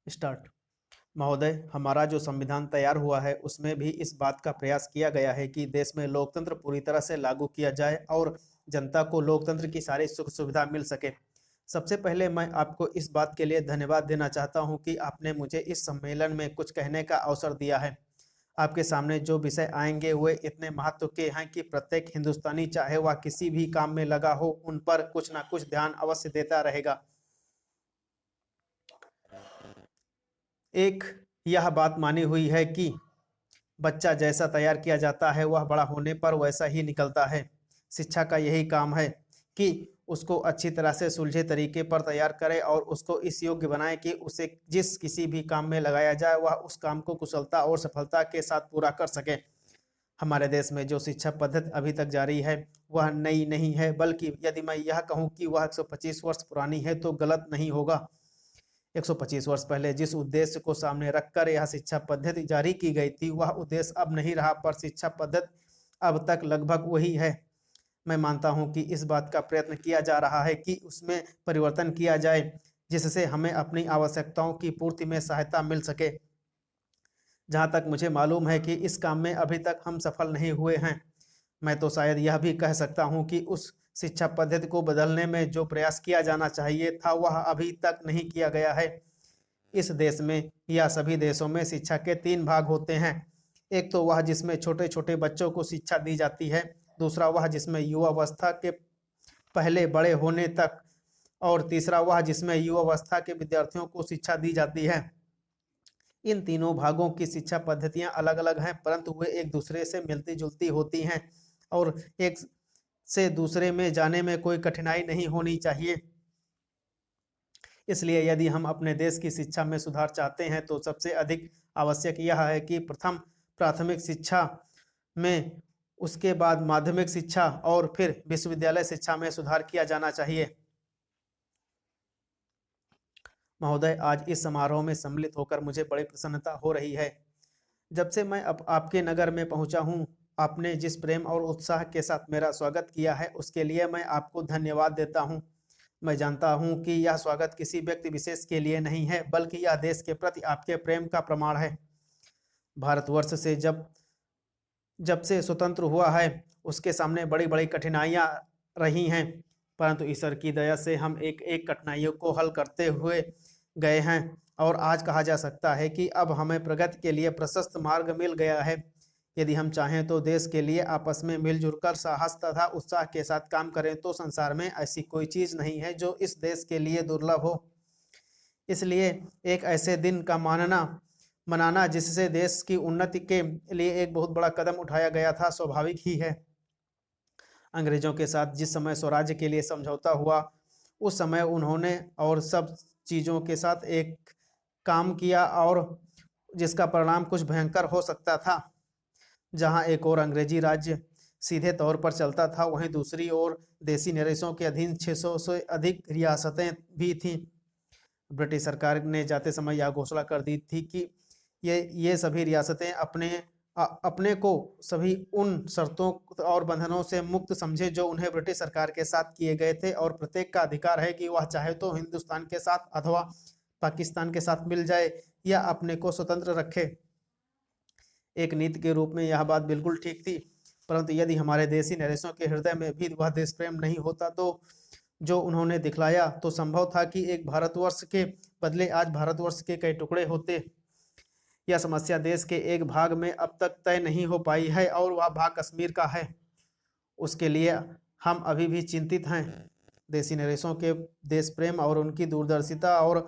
Start. महोदय, हमारा जो संविधान तैयार हुआ है उसमें भी इस बात का प्रयास किया गया है कि देश में लोकतंत्र पूरी तरह से लागू किया जाए और जनता को लोकतंत्र की सारी सुख सुविधा मिल सके। सबसे पहले मैं आपको इस बात के लिए धन्यवाद देना चाहता हूं कि आपने मुझे इस सम्मेलन में कुछ कहने का अवसर दिया है। आपके सामने जो विषय आएंगे वे इतने महत्व के हैं कि प्रत्येक हिंदुस्तानी चाहे वह किसी भी काम में लगा हो उन पर कुछ ना कुछ ध्यान अवश्य देता रहेगा। एक यह बात मानी हुई है कि बच्चा जैसा तैयार किया जाता है वह बड़ा होने पर वैसा ही निकलता है। शिक्षा का यही काम है कि उसको अच्छी तरह से सुलझे तरीके पर तैयार करे और उसको इस योग्य बनाए कि उसे जिस किसी भी काम में लगाया जाए वह उस काम को कुशलता और सफलता के साथ पूरा कर सके। हमारे देश में जो शिक्षा पद्धति अभी तक जारी है वह नई नहीं है, बल्कि यदि मैं यह कहूँ कि वह 125 वर्ष पुरानी है तो गलत नहीं होगा। 125 वर्ष पहले जिस उद्देश्य को सामने रखकर यह शिक्षा पद्धति जारी की गई थी वह उद्देश्य अब नहीं रहा, पर शिक्षा पद्धति अब तक लगभग वही है। मैं मानता हूं कि इस बात का प्रयत्न किया जा रहा है कि उसमें परिवर्तन किया जाए जिससे हमें अपनी आवश्यकताओं की पूर्ति में सहायता मिल सके। जहां तक मुझे मालूम है कि इस काम में अभी तक हम सफल नहीं हुए हैं। मैं तो शायद यह भी कह सकता हूं कि उस शिक्षा पद्धति को बदलने में जो प्रयास किया जाना चाहिए था वह अभी तक नहीं किया गया है। इस देश में या सभी देशों में शिक्षा के 3 भाग होते हैं। एक तो वह जिसमें छोटे छोटे बच्चों को शिक्षा दी जाती है, दूसरा वह जिसमें युवावस्था के पहले बड़े होने तक, और तीसरा वह जिसमें युवावस्था के विद्यार्थियों को शिक्षा दी जाती है। इन तीनों भागों की शिक्षा पद्धतियां अलग अलग हैं, परंतु वे एक दूसरे से मिलती जुलती होती हैं और एक से दूसरे में जाने में कोई कठिनाई नहीं होनी चाहिए। इसलिए यदि हम अपने देश की शिक्षा में सुधार चाहते हैं तो सबसे अधिक आवश्यक यह है कि प्रथम प्राथमिक शिक्षा में, उसके बाद माध्यमिक शिक्षा और फिर विश्वविद्यालय शिक्षा में सुधार किया जाना चाहिए। महोदय, आज इस समारोह में सम्मिलित होकर मुझे बड़ी प्रसन्नता हो रही है। जब से मैं अब आपके नगर में पहुंचा हूं, आपने जिस प्रेम और उत्साह के साथ मेरा स्वागत किया है उसके लिए मैं आपको धन्यवाद देता हूं। मैं जानता हूं कि यह स्वागत किसी व्यक्ति विशेष के लिए नहीं है, बल्कि यह देश के प्रति आपके प्रेम का प्रमाण है। भारतवर्ष से जब जब से स्वतंत्र हुआ है उसके सामने बड़ी बड़ी कठिनाइयां रही हैं, परंतु ईश्वर की दया से हम एक एक कठिनाइयों को हल करते हुए गए हैं और आज कहा जा सकता है कि अब हमें प्रगति के लिए प्रशस्त मार्ग मिल गया है। यदि हम चाहें तो देश के लिए आपस में मिलजुल कर साहस तथा उत्साह के साथ काम करें तो संसार में ऐसी कोई चीज नहीं है जो इस देश के लिए दुर्लभ हो। इसलिए एक ऐसे दिन का मनाना जिससे देश की उन्नति के लिए एक बहुत बड़ा कदम उठाया गया था स्वाभाविक ही है। अंग्रेजों के साथ जिस समय स्वराज्य के लिए समझौता हुआ उस समय उन्होंने और सब चीज़ों के साथ एक काम किया और जिसका परिणाम कुछ भयंकर हो सकता था। जहां एक और अंग्रेजी राज्य सीधे तौर पर चलता था, वहीं दूसरी ओर देसी नरेशों के अधीन 600 से अधिक रियासतें भी थीं। ब्रिटिश सरकार ने जाते समय यह घोषणा कर दी थी कि ये सभी रियासतें अपने को सभी उन शर्तों और बंधनों से मुक्त समझे जो उन्हें ब्रिटिश सरकार के साथ किए गए थे, और प्रत्येक का अधिकार है कि वह चाहे तो हिंदुस्तान के साथ अथवा पाकिस्तान के साथ मिल जाए या अपने को स्वतंत्र रखे। एक नीति के रूप में यह बात बिल्कुल ठीक थी, परंतु यदि हमारे देसी नरेशों के हृदय में भी वह देश प्रेम नहीं होता तो जो उन्होंने दिखलाया तो संभव था कि एक भारतवर्ष के बदले आज भारतवर्ष के कई टुकड़े होते। यह समस्या देश के एक भाग में अब तक तय नहीं हो पाई है और वह भाग कश्मीर का है। उसके लिए हम अभी भी चिंतित हैं। देसी नरेशों के देश प्रेम और उनकी दूरदर्शिता और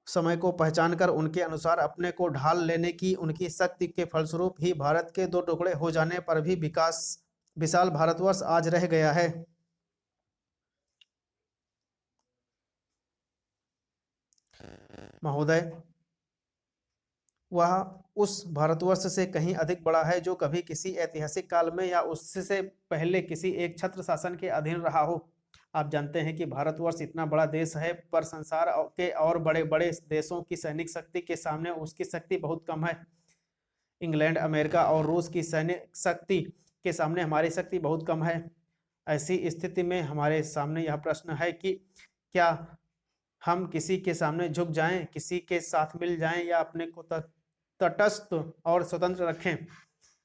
समय को पहचान कर उनके अनुसार अपने को ढाल लेने की उनकी शक्ति के फलस्वरूप ही भारत के 2 टुकड़े हो जाने पर भी विशाल भारतवर्ष आज रह गया है। महोदय, वह उस भारतवर्ष से कहीं अधिक बड़ा है जो कभी किसी ऐतिहासिक काल में या उससे पहले किसी एक छत्र शासन के अधीन रहा हो। आप जानते हैं कि भारतवर्ष इतना बड़ा देश है, पर संसार के और बड़े बड़े देशों की सैनिक शक्ति के सामने उसकी शक्ति बहुत कम है। इंग्लैंड, अमेरिका और रूस की सैनिक शक्ति के सामने हमारी शक्ति बहुत कम है। ऐसी स्थिति में हमारे सामने यह प्रश्न है कि क्या हम किसी के सामने झुक जाएं, किसी के साथ मिल जाएं या अपने को तटस्थ और स्वतंत्र रखें।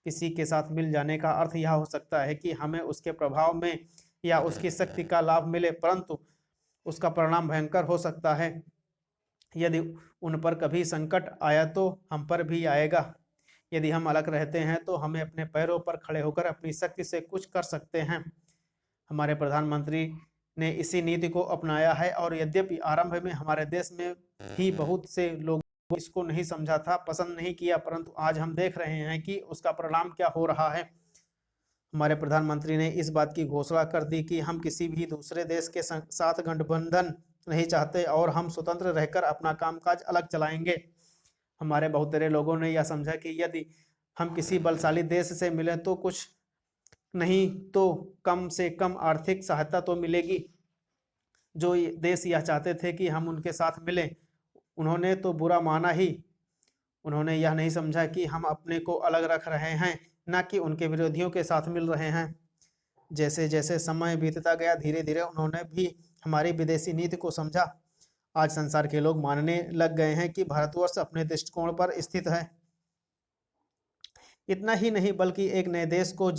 किसी के साथ मिल जाने का अर्थ यह हो सकता है कि हमें उसके प्रभाव में या उसकी शक्ति का लाभ मिले, परंतु उसका परिणाम भयंकर हो सकता है। यदि उन पर कभी संकट आया तो हम पर भी आएगा। यदि हम अलग रहते हैं तो हमें अपने पैरों पर खड़े होकर अपनी शक्ति से कुछ कर सकते हैं। हमारे प्रधानमंत्री ने इसी नीति को अपनाया है और यद्यपि आरंभ में हमारे देश में ही बहुत से लोगों को इसको नहीं समझा था, पसंद नहीं किया, परंतु आज हम देख रहे हैं कि उसका परिणाम क्या हो रहा है। हमारे प्रधानमंत्री ने इस बात की घोषणा कर दी कि हम किसी भी दूसरे देश के साथ गठबंधन नहीं चाहते और हम स्वतंत्र रहकर अपना कामकाज अलग चलाएंगे। हमारे बहुतेरे लोगों ने यह समझा कि यदि हम किसी बलशाली देश से मिलें तो कुछ नहीं तो कम से कम आर्थिक सहायता तो मिलेगी। जो देश यह चाहते थे कि हम उनके साथ मिलें, उन्होंने तो बुरा माना ही। उन्होंने यह नहीं समझा कि हम अपने को अलग रख रहे हैं, न कि उनके विरोधियों के साथ मिल रहे हैं। जैसे जैसे समय बीतता गया, धीरे धीरे उन्होंने भी हमारी विदेशी नीति को समझा। आज संसार के लोग मानने लग गए हैं कि भारतवर्ष अपने दृष्टिकोण पर स्थित है। इतना ही नहीं बल्कि एक नए देश को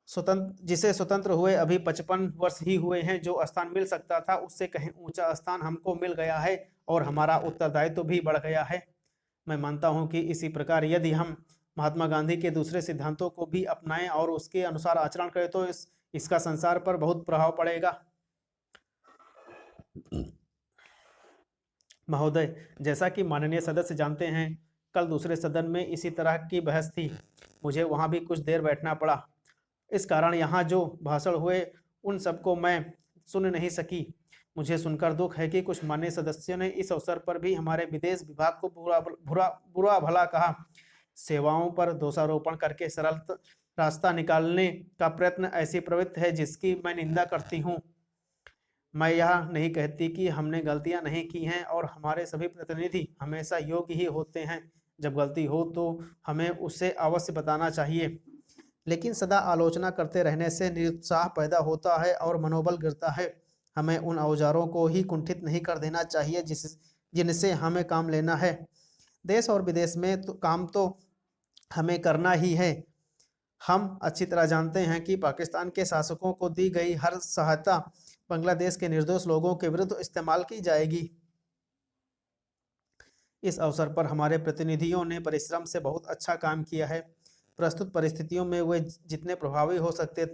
जिसे स्वतंत्र हुए अभी 55 वर्ष ही हुए हैं, जो स्थान मिल सकता था उससे कहीं ऊंचा स्थान हमको मिल गया है और हमारा उत्तरदायित्व भी बढ़ गया है। मैं मानता हूं कि इसी प्रकार यदि हम महात्मा गांधी के दूसरे सिद्धांतों को भी अपनाएं और उसके अनुसार आचरण करें तो इसका संसार पर बहुत प्रभाव पड़ेगा। महोदय, जैसा कि माननीय सदस्य जानते हैं, कल दूसरे सदन में इसी तरह की बहस थी। मुझे वहां भी कुछ देर बैठना पड़ा। इस कारण यहाँ जो भाषण हुए उन सबको मैं सुन नहीं सकी। मुझे सुनकर दुख है कि कुछ माननीय सदस्यों ने इस अवसर पर भी हमारे विदेश विभाग को बुरा भला कहा। सेवाओं पर दोषारोपण करके सरल रास्ता निकालने का प्रयत्न ऐसी प्रवृत्ति है जिसकी मैं निंदा करती हूँ। मैं यह नहीं कहती कि हमने गलतियां नहीं की हैं और हमारे सभी प्रतिनिधि हमेशा योग्य ही होते हैं। जब गलती हो तो हमें उसे अवश्य बताना चाहिए, लेकिन सदा आलोचना करते रहने से निरुत्साह पैदा होता है और मनोबल गिरता है। हमें उन औजारों को ही कुंठित नहीं कर देना चाहिए जिनसे हमें काम लेना है। देश और विदेश में तो काम तो हमें करना ही है। हम अच्छी तरह जानते हैं कि पाकिस्तान के शासकों को दी गई हर सहायता बांग्लादेश के निर्दोष लोगों के विरुद्ध इस्तेमाल की जाएगी। इस अवसर पर हमारे प्रतिनिधियों ने परिश्रम से बहुत अच्छा काम किया है। प्रस्तुत परिस्थितियों में वे जितने प्रभावी हो सकते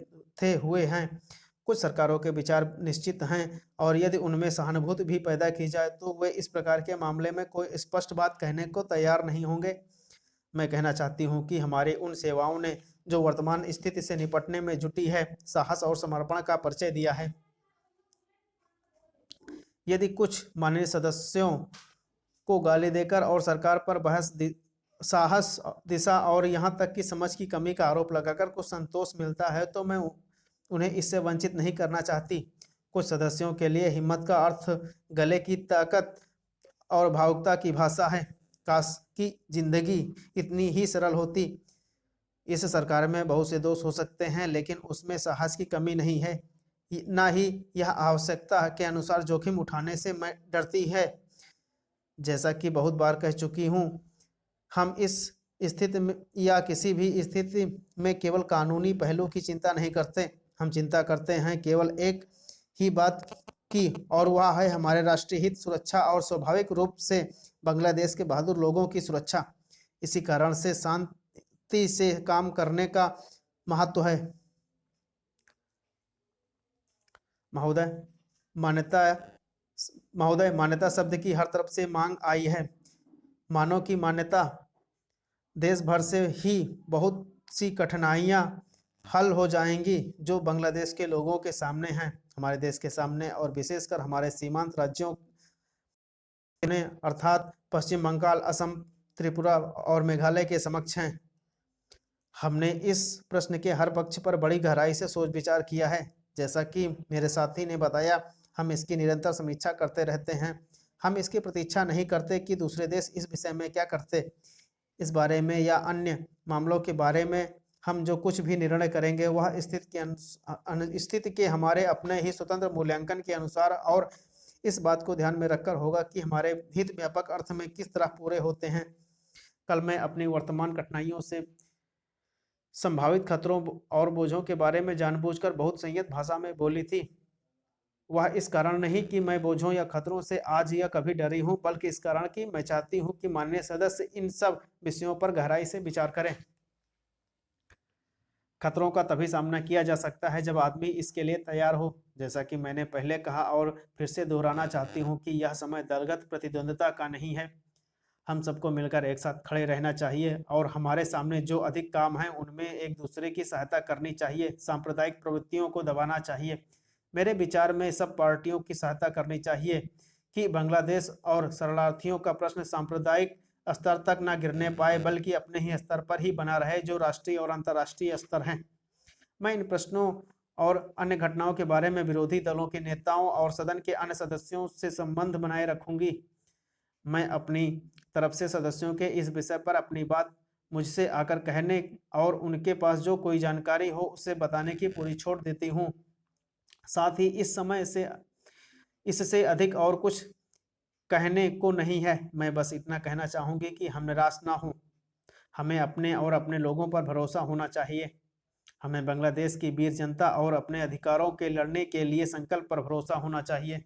थे हुए हैं। कुछ सरकारों के विचार निश्चित हैं और यदि उनमें सहानुभूति भी पैदा की जाए तो वे इस प्रकार के मामले में कोई स्पष्ट बात कहने को तैयार नहीं होंगे। मैं कहना चाहती हूँ कि हमारी उन सेवाओं ने जो वर्तमान स्थिति से निपटने में जुटी है, साहस और समर्पण का परिचय दिया है। यदि कुछ माननीय सदस्यों को गाली देकर और सरकार पर साहस, दिशा और यहाँ तक कि समझ की कमी का आरोप लगाकर कुछ संतोष मिलता है तो मैं उन्हें इससे वंचित नहीं करना चाहती। कुछ सदस्यों के लिए हिम्मत का अर्थ गले की ताकत और भावुकता की भाषा है। काश की जिंदगी इतनी ही सरल होती। इस सरकार में बहुत से दोष हो सकते हैं, लेकिन उसमें साहस की कमी नहीं है, ना ही यह आवश्यकता के अनुसार जोखिम उठाने से मैं डरती है। जैसा कि बहुत बार कह चुकी हूँ, हम इस स्थिति में या किसी भी स्थिति में केवल कानूनी पहलू की चिंता नहीं करते। हम चिंता करते हैं केवल एक ही बात की, और वह है हमारे राष्ट्रीय हित, सुरक्षा और स्वाभाविक रूप से बांग्लादेश के बहादुर लोगों की सुरक्षा। इसी कारण से शांति से काम करने का महत्व है। महोदय, मान्यता शब्द की हर तरफ से मांग आई है। मानव की मान्यता देश भर से ही बहुत सी कठिनाइयां हल हो जाएंगी जो बांग्लादेश के लोगों के सामने हैं, हमारे देश के सामने और विशेषकर हमारे सीमांत राज्यों अर्थात पश्चिम बंगाल, असम, त्रिपुरा और मेघालय के समक्ष हैं। हमने इस प्रश्न के हर पक्ष पर बड़ी गहराई से सोच विचार किया है। जैसा कि मेरे साथी ने बताया, हम इसकी निरंतर समीक्षा करते रहते हैं। हम इसकी प्रतीक्षा नहीं करते कि दूसरे देश इस विषय में क्या करते। इस बारे में या अन्य मामलों के बारे में हम जो कुछ भी निर्णय करेंगे वह स्थिति के हमारे अपने ही स्वतंत्र मूल्यांकन के अनुसार और इस बात को ध्यान में रखकर होगा कि हमारे हित व्यापक अर्थ में किस तरह पूरे होते हैं। कल मैं अपनी वर्तमान कठिनाइयों से संभावित खतरों और बोझों के बारे में जानबूझकर बहुत संयत भाषा में बोली थी। वह इस कारण नहीं कि मैं बोझों या खतरों से आज या कभी डरी हूं, बल्कि इस कारण कि मैं चाहती हूं कि माननीय सदस्य इन सब विषयों पर गहराई से विचार करें। खतरों का तभी सामना किया जा सकता है जब आदमी इसके लिए तैयार हो। जैसा कि मैंने पहले कहा और फिर से दोहराना चाहती हूँ कि यह समय दलगत प्रतिद्वंद्विता का नहीं है। हम सबको मिलकर एक साथ खड़े रहना चाहिए और हमारे सामने जो अधिक काम है उनमें एक दूसरे की सहायता करनी चाहिए। सांप्रदायिक प्रवृत्तियों को दबाना चाहिए। मेरे विचार में सब पार्टियों की सहायता करनी चाहिए कि बांग्लादेश और शरणार्थियों का प्रश्न सांप्रदायिक स्तर तक ना गिरने पाए, बल्कि अपने ही स्तर पर ही बना रहे जो राष्ट्रीय और अंतर्राष्ट्रीय स्तर हैं। मैं इन प्रश्नों और अन्य घटनाओं के बारे में विरोधी दलों के नेताओं और सदन के अन्य सदस्यों से संबंध बनाए रखूंगी। मैं अपनी तरफ से सदस्यों के इस विषय पर अपनी बात मुझसे आकर कहने और उनके पास जो कोई जानकारी हो उसे बताने की पूरी छूट देती हूँ। साथ ही इस समय से इससे अधिक और कुछ कहने को नहीं है। मैं बस इतना कहना चाहूंगी कि हम निराश ना हों। हमें अपने और अपने लोगों पर भरोसा होना चाहिए। हमें बांग्लादेश की वीर जनता और अपने अधिकारों के लड़ने के लिए संकल्प पर भरोसा होना चाहिए।